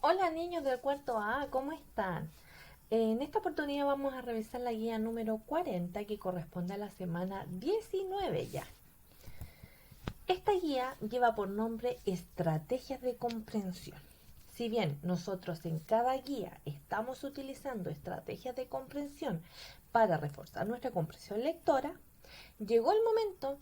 Hola niños del cuarto A, ¿cómo están? En esta oportunidad vamos a revisar la guía número 40 que corresponde a la semana 19 ya. Esta guía lleva por nombre Estrategias de comprensión. Si bien nosotros en cada guía estamos utilizando estrategias de comprensión para reforzar nuestra comprensión lectora, llegó el momento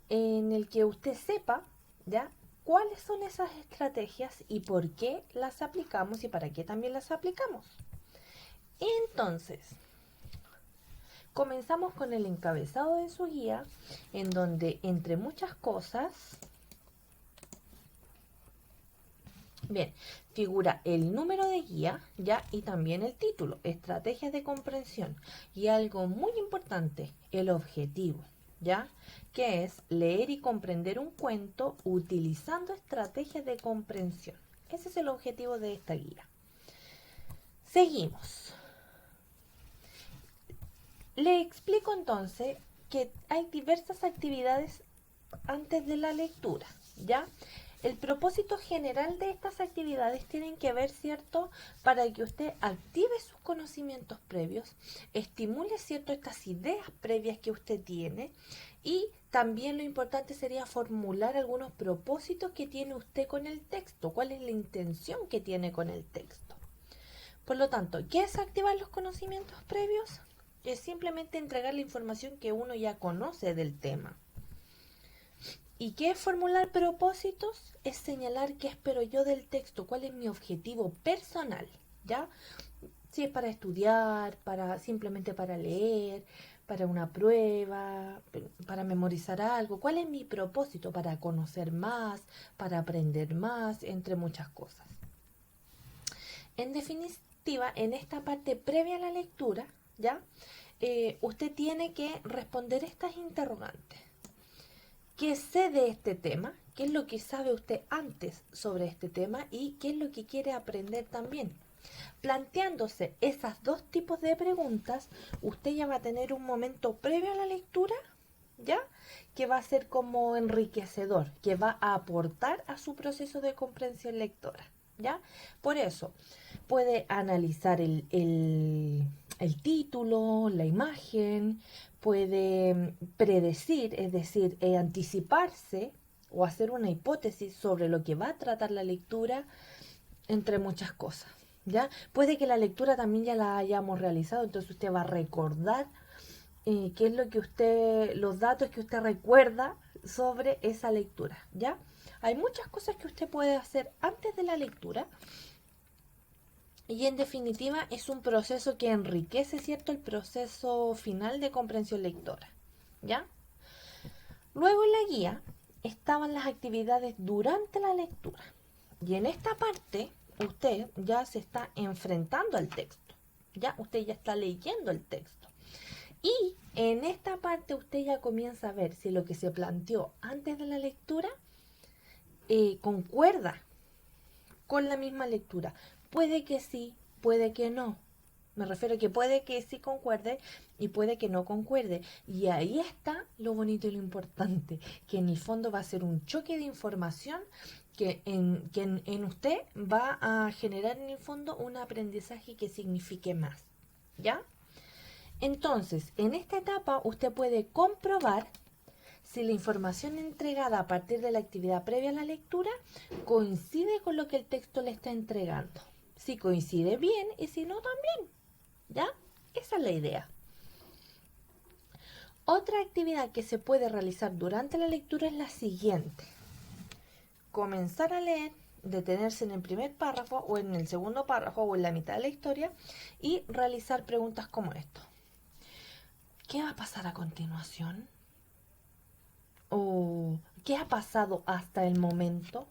en el que usted sepa, ¿ya? ¿Cuáles son esas estrategias y por qué las aplicamos y para qué también las aplicamos? Entonces, comenzamos con el encabezado de su guía, en donde, entre muchas cosas, bien, figura el número de guía, ¿ya? Y también el título, Estrategias de comprensión. Y algo muy importante, el objetivo, ¿ya? Que es leer y comprender un cuento utilizando estrategias de comprensión. Ese es el objetivo de esta guía. Seguimos. Le explico entonces que hay diversas actividades antes de la lectura, ¿ya? El propósito general de estas actividades tienen que ver, ¿cierto?, para que usted active sus conocimientos previos, estimule, ¿cierto?, estas ideas previas que usted tiene y también lo importante sería formular algunos propósitos que tiene usted con el texto, cuál es la intención que tiene con el texto. Por lo tanto, ¿qué es activar los conocimientos previos? Es simplemente entregar la información que uno ya conoce del tema. ¿Y qué es formular propósitos? Es señalar qué espero yo del texto, cuál es mi objetivo personal, ¿ya? Si es para estudiar, para simplemente para leer, para una prueba, para memorizar algo, cuál es mi propósito para conocer más, para aprender más, entre muchas cosas. En definitiva, en esta parte previa a la lectura, ¿ya? Usted tiene que responder estas interrogantes. ¿Qué sé de este tema? ¿Qué es lo que sabe usted antes sobre este tema? ¿Y qué es lo que quiere aprender también? Planteándose esos dos tipos de preguntas, usted ya va a tener un momento previo a la lectura, ¿ya? Que va a ser como enriquecedor, que va a aportar a su proceso de comprensión lectora, ¿ya? Por eso, puede analizar el título, la imagen, puede predecir, es decir, anticiparse o hacer una hipótesis sobre lo que va a tratar la lectura, entre muchas cosas. ¿Ya? Puede que la lectura también ya la hayamos realizado, entonces usted va a recordar qué es lo que usted, los datos que usted recuerda sobre esa lectura, ¿ya? Hay muchas cosas que usted puede hacer antes de la lectura y en definitiva es un proceso que enriquece, ¿cierto?, el proceso final de comprensión lectora, ¿ya? Luego en la guía estaban las actividades durante la lectura. Y en esta parte usted ya se está enfrentando al texto. Ya usted ya está leyendo el texto. Y en esta parte usted ya comienza a ver si lo que se planteó antes de la lectura concuerda con la misma lectura. Puede que sí, puede que no. Me refiero a que puede que sí concuerde y puede que no concuerde. Y ahí está lo bonito y lo importante, que en el fondo va a ser un choque de información que en usted va a generar en el fondo un aprendizaje que signifique más. ¿Ya? Entonces, en esta etapa usted puede comprobar si la información entregada a partir de la actividad previa a la lectura coincide con lo que el texto le está entregando. Si coincide bien y si no también. ¿Ya? Esa es la idea. Otra actividad que se puede realizar durante la lectura es la siguiente. Comenzar a leer, detenerse en el primer párrafo o en el segundo párrafo o en la mitad de la historia y realizar preguntas como esto. ¿Qué va a pasar a continuación? ¿O qué ha pasado hasta el momento?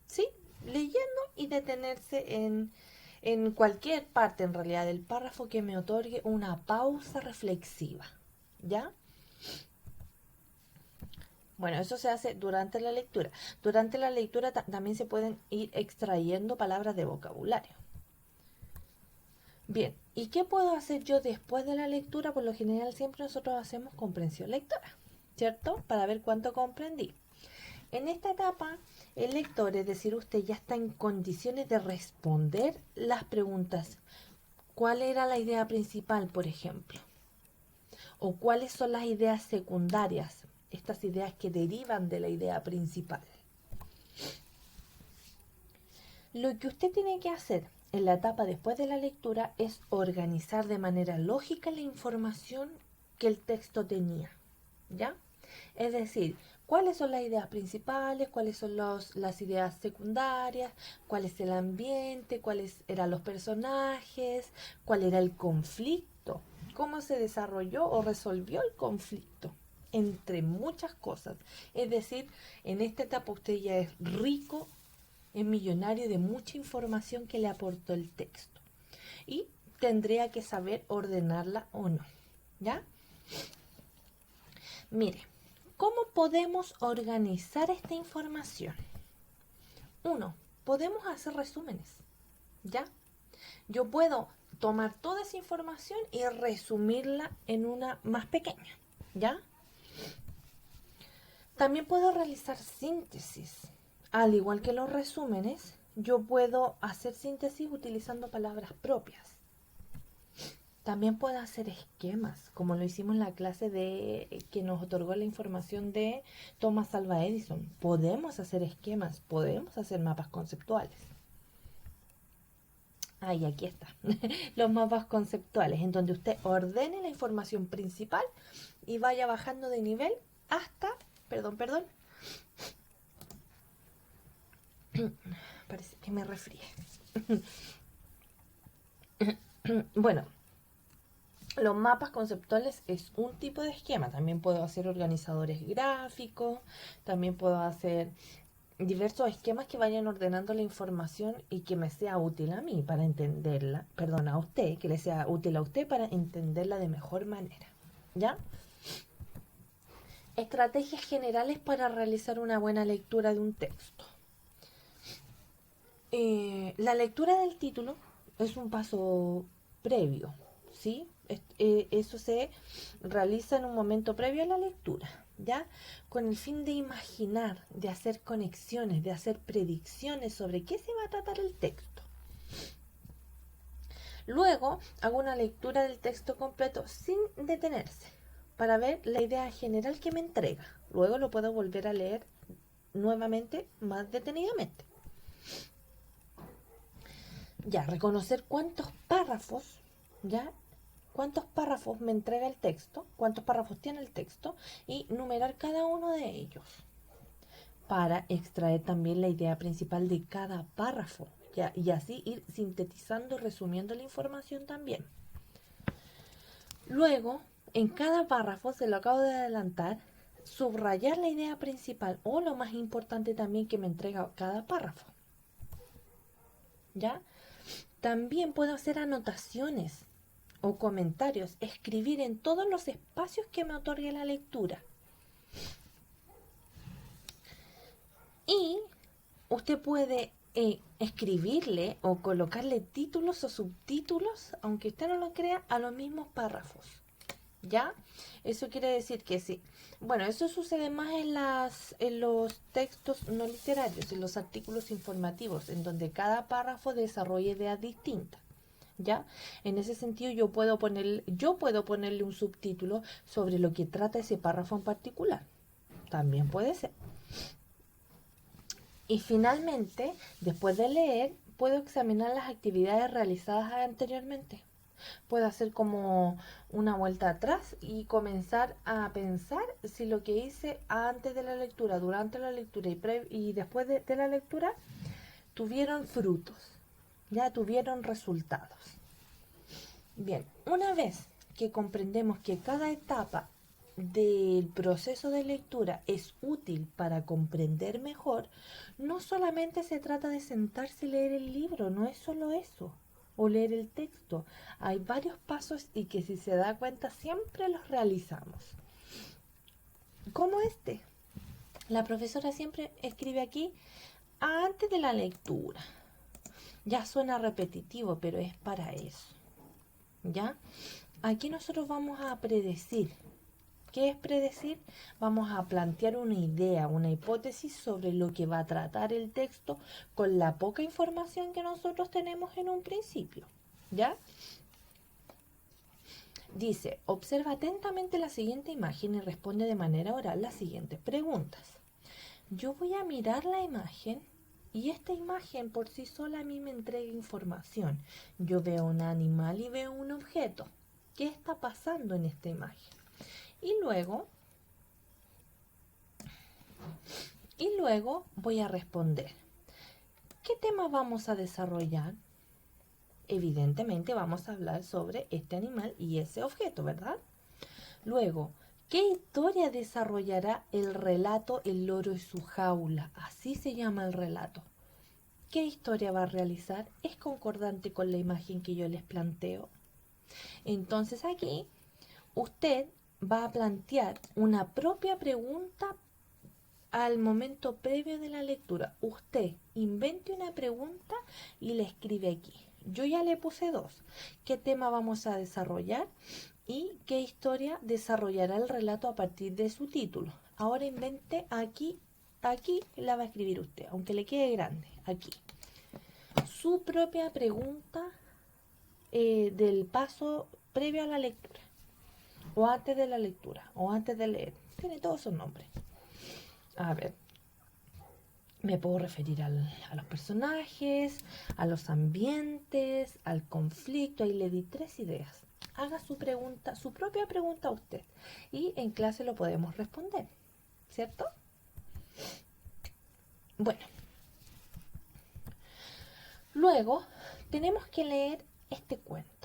¿Sí? Leyendo y detenerse en cualquier parte en realidad del párrafo que me otorgue una pausa reflexiva. ¿Ya? Bueno, eso se hace durante la lectura. Durante la lectura también se pueden ir extrayendo palabras de vocabulario. Bien, ¿y qué puedo hacer yo después de la lectura? Por lo general siempre nosotros hacemos comprensión lectora, ¿cierto? Para ver cuánto comprendí. En esta etapa, el lector, es decir, usted ya está en condiciones de responder las preguntas. ¿Cuál era la idea principal, por ejemplo? ¿O cuáles son las ideas secundarias? Estas ideas que derivan de la idea principal. Lo que usted tiene que hacer en la etapa después de la lectura es organizar de manera lógica la información que el texto tenía, ¿ya? Es decir, cuáles son las ideas principales, cuáles son las ideas secundarias, cuál es el ambiente, cuáles eran los personajes, cuál era el conflicto, cómo se desarrolló o resolvió el conflicto, entre muchas cosas. Es decir, en esta etapa usted ya es rico, es millonario de mucha información que le aportó el texto. Y tendría que saber ordenarla o no, ¿ya? Mire, ¿cómo podemos organizar esta información? 1. Podemos hacer resúmenes, ¿ya? Yo puedo tomar toda esa información y resumirla en una más pequeña, ¿ya? También puedo realizar síntesis. Al igual que los resúmenes, yo puedo hacer síntesis utilizando palabras propias. También puedo hacer esquemas, como lo hicimos en la clase que nos otorgó la información de Thomas Alva Edison. Podemos hacer esquemas, podemos hacer mapas conceptuales. Ahí, aquí está. Los mapas conceptuales, en donde usted ordene la información principal y vaya bajando de nivel hasta, perdón, parece que me resfrié. Bueno, los mapas conceptuales es un tipo de esquema. También puedo hacer organizadores gráficos, también puedo hacer diversos esquemas que vayan ordenando la información y que me sea útil a mí para entenderla, perdón, a usted, que le sea útil a usted para entenderla de mejor manera, ¿ya? Estrategias generales para realizar una buena lectura de un texto. La lectura del título es un paso previo, ¿sí? Eso se realiza en un momento previo a la lectura, ¿ya? Con el fin de imaginar, de hacer conexiones, de hacer predicciones sobre qué se va a tratar el texto. Luego hago una lectura del texto completo sin detenerse para ver la idea general que me entrega. Luego lo puedo volver a leer nuevamente más detenidamente. Ya, reconocer cuántos párrafos, ¿ya? Cuántos párrafos me entrega el texto, cuántos párrafos tiene el texto y numerar cada uno de ellos para extraer también la idea principal de cada párrafo, ¿ya? Y así ir sintetizando, resumiendo la información también. Luego, en cada párrafo, se lo acabo de adelantar, subrayar la idea principal o lo más importante también que me entrega cada párrafo, ¿ya? También puedo hacer anotaciones o comentarios, escribir en todos los espacios que me otorgue la lectura. Y usted puede escribirle o colocarle títulos o subtítulos, aunque usted no lo crea, a los mismos párrafos, ¿ya? Eso quiere decir que sí. Bueno, eso sucede más en los textos no literarios, en los artículos informativos, en donde cada párrafo desarrolla ideas distintas, ¿ya? En ese sentido yo puedo ponerle un subtítulo sobre lo que trata ese párrafo en particular. También puede ser. Y finalmente, después de leer, puedo examinar las actividades realizadas anteriormente. Puedo hacer como una vuelta atrás y comenzar a pensar si lo que hice antes de la lectura, durante la lectura y después de la lectura tuvieron frutos, ya tuvieron resultados. Bien, una vez que comprendemos que cada etapa del proceso de lectura es útil para comprender mejor, no solamente se trata de sentarse y leer el libro, no es solo eso, o leer el texto. Hay varios pasos y que si se da cuenta siempre los realizamos. Como este. La profesora siempre escribe aquí antes de la lectura. Ya suena repetitivo, pero es para eso. ¿Ya? Aquí nosotros vamos a predecir ¿Qué es predecir? Vamos a plantear una idea, una hipótesis sobre lo que va a tratar el texto con la poca información que nosotros tenemos en un principio. ¿Ya? Dice, observa atentamente la siguiente imagen y responde de manera oral las siguientes preguntas. Yo voy a mirar la imagen y esta imagen por sí sola a mí me entrega información. Yo veo un animal y veo un objeto. ¿Qué está pasando en esta imagen? Y luego voy a responder. ¿Qué tema vamos a desarrollar? Evidentemente vamos a hablar sobre este animal y ese objeto, ¿verdad? Luego, ¿qué historia desarrollará el relato El loro y su jaula? Así se llama el relato. ¿Qué historia va a realizar? ¿Es concordante con la imagen que yo les planteo? Entonces aquí usted va a plantear una propia pregunta al momento previo de la lectura. Usted invente una pregunta y la escribe aquí. Yo ya le puse 2. ¿Qué tema vamos a desarrollar? ¿Y qué historia desarrollará el relato a partir de su título? Ahora invente aquí la va a escribir usted, aunque le quede grande, aquí. Su propia pregunta del paso previo a la lectura, o antes de la lectura, o antes de leer. Tiene todos esos nombres. A ver, me puedo referir a los personajes, a los ambientes, al conflicto. Ahí le di 3 ideas. Haga su pregunta, su propia pregunta a usted. Y en clase lo podemos responder, ¿cierto? Bueno. Luego, tenemos que leer este cuento.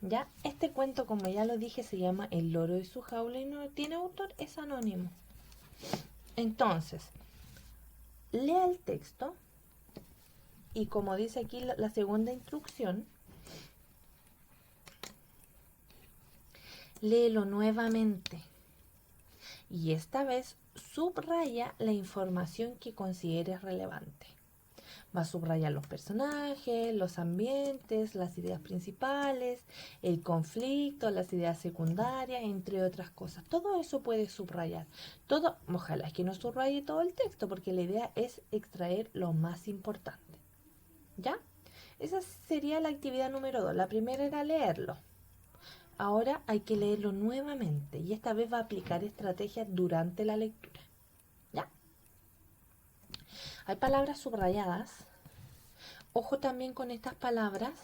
¿Ya? Este cuento, como ya lo dije, se llama El loro y su jaula y no tiene autor, es anónimo. Entonces, lea el texto y como dice aquí la segunda instrucción, léelo nuevamente y esta vez subraya la información que consideres relevante. Va a subrayar los personajes, los ambientes, las ideas principales, el conflicto, las ideas secundarias, entre otras cosas. Todo eso puede subrayar. Todo, ojalá es que no subraye todo el texto, porque la idea es extraer lo más importante. ¿Ya? Esa sería la actividad número 2. La primera era leerlo. Ahora hay que leerlo nuevamente y esta vez va a aplicar estrategias durante la lectura. ¿Ya? Hay palabras subrayadas. Ojo también con estas palabras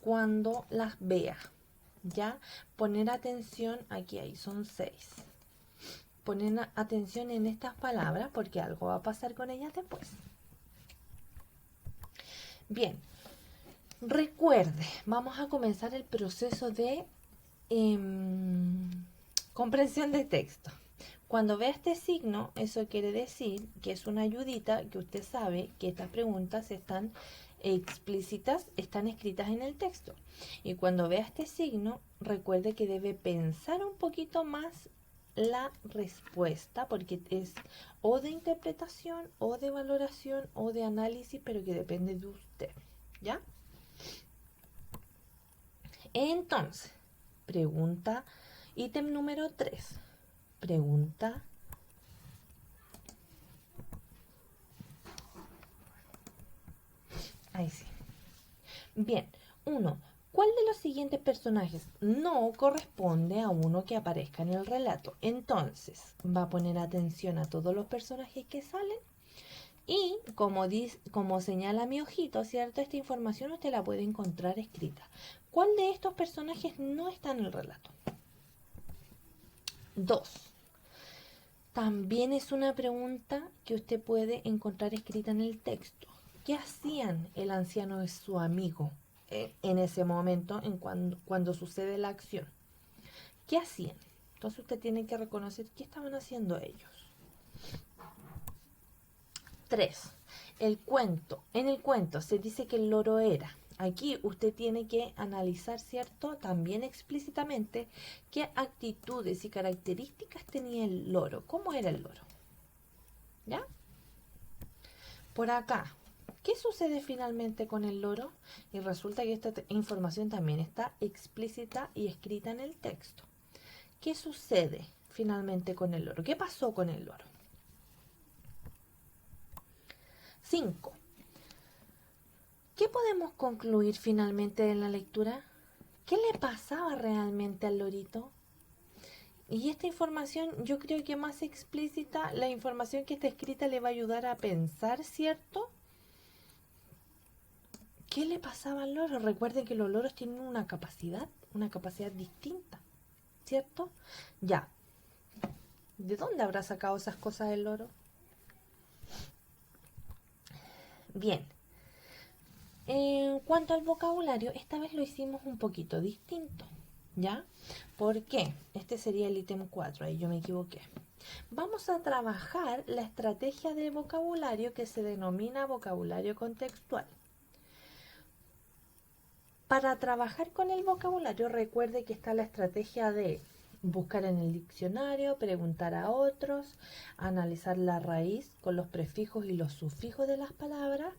cuando las vea. ¿Ya? Poner atención, aquí hay, son 6. Poner atención en estas palabras porque algo va a pasar con ellas después. Bien, recuerde, vamos a comenzar el proceso de comprensión de texto. Cuando vea este signo, eso quiere decir que es una ayudita que usted sabe que estas preguntas están explícitas, están escritas en el texto. Y cuando vea este signo, recuerde que debe pensar un poquito más la respuesta, porque es o de interpretación, o de valoración, o de análisis, pero que depende de usted. ¿Ya? Entonces, pregunta, ítem número 3. Pregunta. Ahí sí. Bien, 1. ¿Cuál de los siguientes personajes no corresponde a uno que aparezca en el relato? Entonces, va a poner atención a todos los personajes que salen y, como señala mi ojito, ¿cierto? Esta información usted la puede encontrar escrita. ¿Cuál de estos personajes no está en el relato? 2. También es una pregunta que usted puede encontrar escrita en el texto. ¿Qué hacían el anciano y su amigo en ese momento, cuando sucede la acción? ¿Qué hacían? Entonces usted tiene que reconocer qué estaban haciendo ellos. 3. El cuento. En el cuento se dice que el loro era. Aquí usted tiene que analizar, ¿cierto? También explícitamente qué actitudes y características tenía el loro. ¿Cómo era el loro? ¿Ya? Por acá, ¿qué sucede finalmente con el loro? Y resulta que esta información también está explícita y escrita en el texto. ¿qué sucede finalmente con el loro? ¿Qué pasó con el loro? 5. ¿Qué podemos concluir finalmente de la lectura? ¿Qué le pasaba realmente al lorito? Y esta información, yo creo que más explícita, la información que está escrita le va a ayudar a pensar, ¿cierto? ¿Qué le pasaba al loro? Recuerden que los loros tienen una capacidad distinta, ¿cierto? Ya. ¿De dónde habrá sacado esas cosas el loro? Bien. En cuanto al vocabulario, esta vez lo hicimos un poquito distinto, ¿ya? ¿Por qué? Este sería el ítem 4, ahí yo me equivoqué. Vamos a trabajar la estrategia de vocabulario que se denomina vocabulario contextual. Para trabajar con el vocabulario, recuerde que está la estrategia de buscar en el diccionario, preguntar a otros, analizar la raíz con los prefijos y los sufijos de las palabras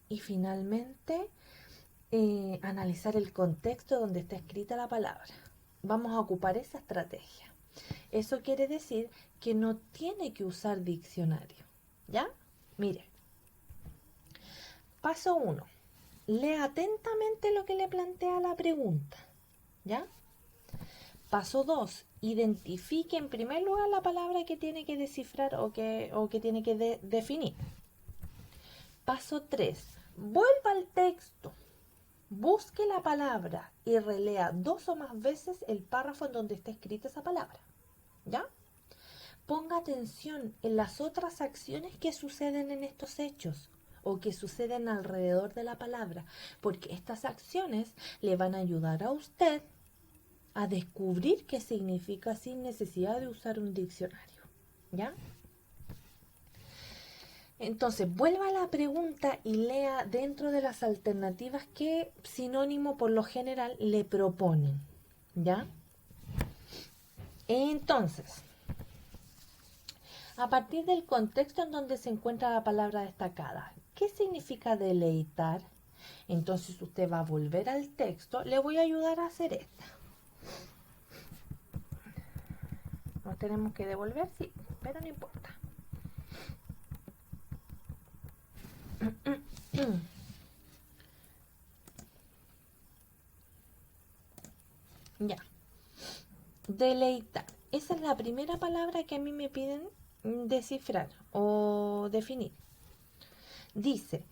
y finalmente analizar el contexto donde está escrita la palabra. Vamos a ocupar esa estrategia. Eso quiere decir que no tiene que usar diccionario, ¿ya? Mire. Paso 1. Lea atentamente lo que le plantea la pregunta, ¿ya? Paso 2. Identifique en primer lugar la palabra que tiene que descifrar o que tiene que definir. Paso 3. Vuelva al texto. Busque la palabra y relea 2 o más veces el párrafo en donde está escrita esa palabra, ¿ya? Ponga atención en las otras acciones que suceden en estos hechos o que suceden alrededor de la palabra, porque estas acciones le van a ayudar a usted a descubrir qué significa sin necesidad de usar un diccionario, ¿ya? Entonces, vuelva a la pregunta y lea dentro de las alternativas que sinónimo por lo general le proponen, ¿ya? Entonces, a partir del contexto en donde se encuentra la palabra destacada, ¿qué significa deleitar? Entonces usted va a volver al texto. Le voy a ayudar a hacer esta. Nos tenemos que devolver, sí, pero no importa. Ya. Deleitar. Esa es la primera palabra que a mí me piden descifrar o definir. Dice,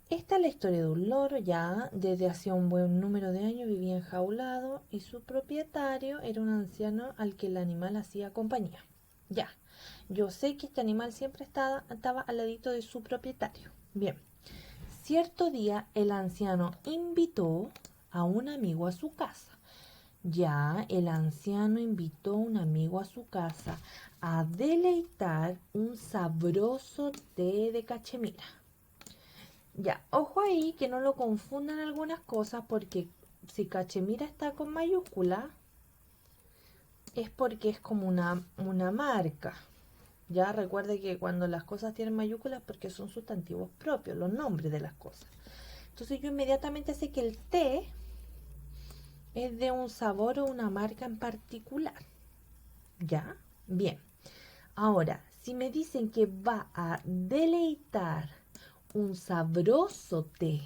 esta es la historia de un loro, ya desde hacía un buen número de años vivía enjaulado y su propietario era un anciano al que el animal hacía compañía. Ya, yo sé que este animal siempre estaba al ladito de su propietario. Bien, cierto día el anciano invitó a un amigo a su casa. Ya, el anciano invitó a un amigo a su casa a deleitar un sabroso té de cachemira. Ya, ojo ahí que no lo confundan algunas cosas porque si cachemira está con mayúscula es porque es como una marca. Ya recuerde que cuando las cosas tienen mayúsculas porque son sustantivos propios, los nombres de las cosas. Entonces yo inmediatamente sé que el té es de un sabor o una marca en particular. ¿Ya? Bien. Ahora, si me dicen que va a deleitar un sabroso té,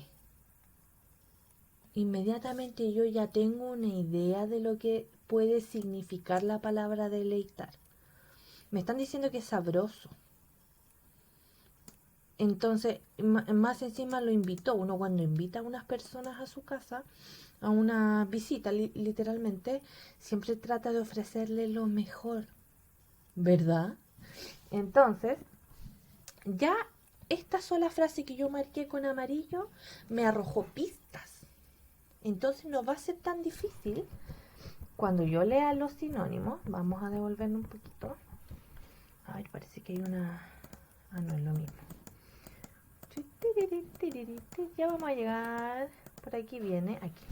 inmediatamente yo ya tengo una idea de lo que puede significar la palabra deleitar. Me están diciendo que es sabroso. Entonces, más encima lo invitó. Uno cuando invita a unas personas a su casa, a una visita, literalmente, siempre trata de ofrecerle lo mejor, ¿verdad? Entonces, ya esta sola frase que yo marqué con amarillo me arrojó pistas. Entonces no va a ser tan difícil cuando yo lea los sinónimos. Vamos a devolverlo un poquito. A ver, parece que hay una... Ah, no es lo mismo. Ya vamos a llegar. Por aquí viene, aquí.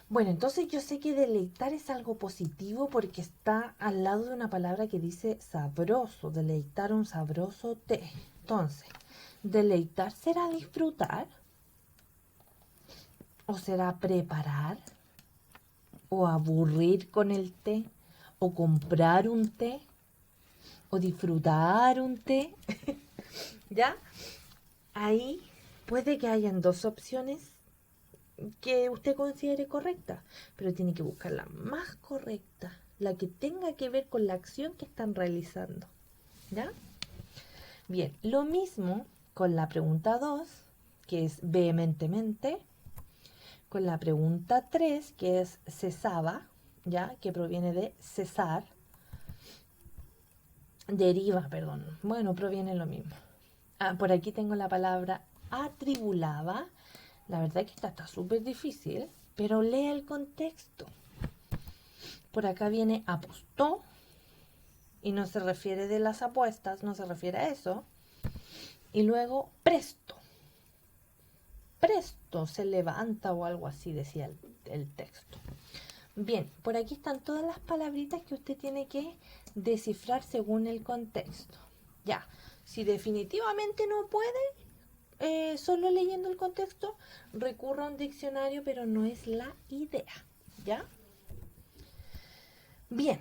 Bueno, entonces yo sé que deleitar es algo positivo porque está al lado de una palabra que dice sabroso, deleitar un sabroso té. Entonces, deleitar será disfrutar o será preparar. o aburrir con el té, o comprar un té, o disfrutar un té, ¿ya? Ahí puede que hayan dos opciones que usted considere correcta, pero tiene que buscar la más correcta, la que tenga que ver con la acción que están realizando, ¿ya? Bien, lo mismo con la pregunta 2, que es vehementemente, con la pregunta 3, que es cesaba, ¿ya? Que proviene de cesar, deriva, perdón, bueno, proviene lo mismo. Por aquí tengo la palabra atribulaba. La verdad es que esta está súper difícil, pero lea el contexto. Por acá viene apostó, y no se refiere de las apuestas, no se refiere a eso. Y luego presto. Presto se levanta o algo así, decía el texto. Bien, por aquí están todas las palabritas que usted tiene que descifrar según el contexto. Ya, si definitivamente no puede, solo leyendo el contexto, recurra a un diccionario, pero no es la idea, ¿ya? Bien,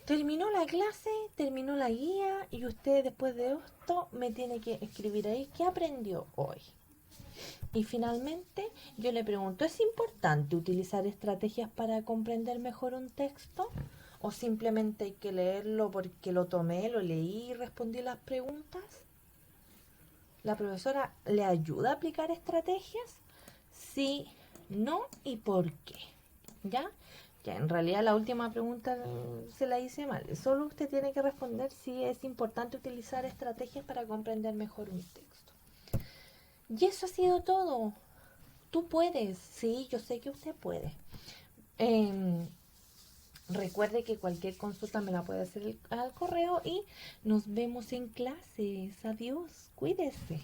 terminó la clase, terminó la guía y usted después de esto me tiene que escribir ahí qué aprendió hoy. Y finalmente yo le pregunto, ¿es importante utilizar estrategias para comprender mejor un texto? ¿O simplemente hay que leerlo porque lo tomé, lo leí y respondí las preguntas? ¿La profesora le ayuda a aplicar estrategias? Sí, no y por qué. ¿Ya? Ya, en realidad la última pregunta se la hice mal. Solo usted tiene que responder si es importante utilizar estrategias para comprender mejor un texto. Y eso ha sido todo. Tú puedes, sí, yo sé que usted puede. Recuerde que cualquier consulta me la puede hacer al correo y nos vemos en clases. Adiós, cuídese.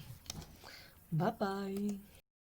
Bye bye.